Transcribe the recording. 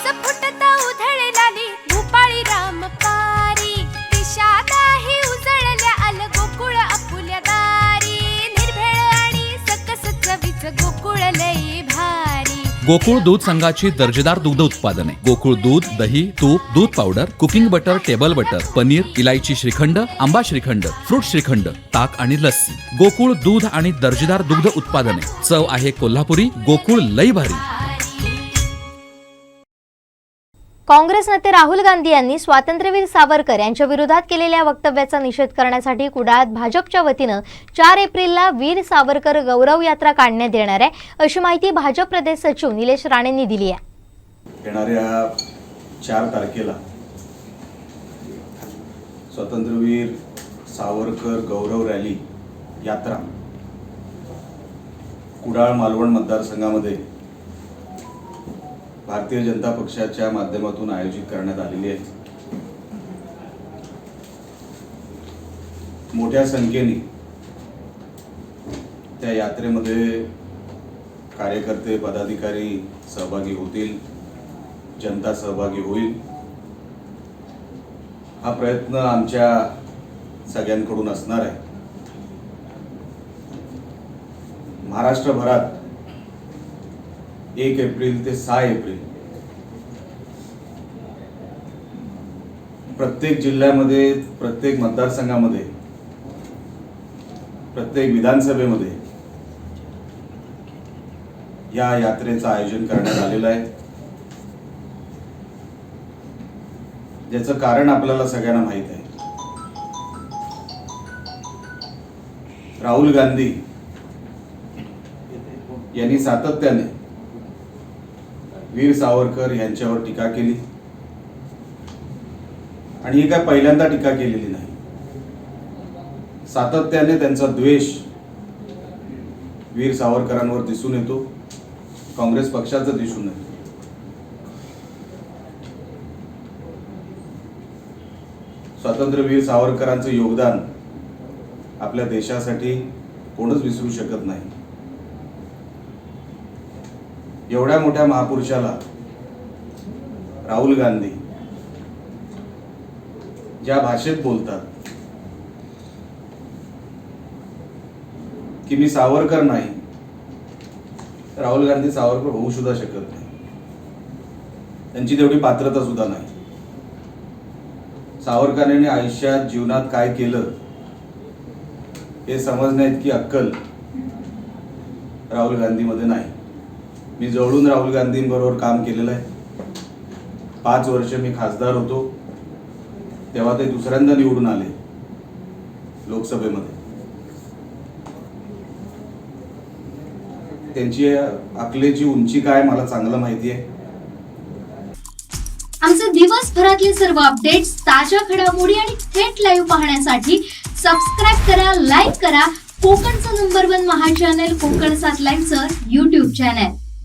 रस फुटता उधळलाली भूपाळी रामपारी दिशादाही उजळल्या आल गोकुळ आपुल्या दारी निर्भेळ आणि सकस चवीच गोकुळ लई भारी। गोकुळ दूध संघाची दर्जेदार दुग्ध उत्पादने गोकुळ दूध, दही, तूप, दूध powder, cooking butter, table butter, paneer, इलायची श्रीखंड, आंबा श्रीखंड, फ्रूट श्रीखंड, ताक आणि लस्सी। गोकुळ दूध आणि दर्जेदार दुग्ध उत्पादने, चव आहे कोल्हापुरी, गोकुळ लई भारी। काँग्रेस नेते राहुल गांधी यांनी स्वातंत्र्यवीर सावरकर यांच्या विरोधात केलेल्या वक्तव्याचा निषेध करण्यासाठी कुडाळात भाजपच्या वतीनं 4 एप्रिलला वीर सावरकर गौरव यात्रा काढण्यात येणार आहे, अशी माहिती भाजप प्रदेश सचिव निलेश राणेंनी दिली आहे। येणाऱ्या 4 तारखेला स्वातंत्र्यवीर सावरकर गौरव रॅली यात्रा कुडाळ मालवण मतदारसंघामध्ये भारतीय जनता पक्षाच्या माध्यमातून आयोजित करण्यात आलेली आहे। मोठ्या संख्येने त्या यात्रेमध्ये कार्यकर्ते, पदाधिकारी सहभागी होतील, जनता सहभागी होईल। हा प्रयत्न आमच्या सगळ्यांकडून असणार आहे। महाराष्ट्रभरात 1 एप्रिल ते 6 एप्रिल प्रत्येक जिल्ह्यामध्ये, प्रत्येक मतदारसंघामध्ये, प्रत्येक विधानसभेमध्ये या यात्रेचं आयोजन करण्यात आलेलं आहे। ज्याचं कारण आपल्याला सगळ्यांना माहीत आहे। राहुल गांधी यांनी सातत्याने वीर सावरकर यांच्यावर टीका केली आणि ही काय पहिल्यांदा टीका केलेली नाही। सातत्याने त्यांचा द्वेष वीर सावरकरांवर दिसून येतो, काँग्रेस पक्षाचं दिसून येतो। स्वातंत्र्यवीर सावरकरांचं योगदान आपल्या देशासाठी कोणच विसरू शकत नाही। एवढ्या मोठ्या महापुरुषाला राहुल गांधी ज्या भाषेत बोलतात की मी सावरकर नाही, राहुल गांधी सावरकर होऊ सुद्धा शकत नाही। त्यांची तेवढी पात्रता सुद्धा नाही। सावरकरांनी आयुष्यात जीवनात काय केलं हे समजण्या इतकी अक्कल राहुल गांधीमध्ये नाही। मी जवळून राहुल गांधींबरोबर काम केलेलं आहे। 5 वर्ष मी खासदार होतो, तेव्हा ते दुसऱ्यांदा निवडून आले लोकसभेमध्ये। त्यांची अकलेची उंची काय मला चांगलं माहिती आहे। आमचे दिवसभरातले सर्व अपडेट्स, ताज्या घडामोडी आणि थेट लाईव्ह पाहण्यासाठी सबस्क्राईब करा, लाईक करा कोकणचं नंबर 1 महा चॅनल कोकण 7 लाईव्हचं YouTube चॅनल।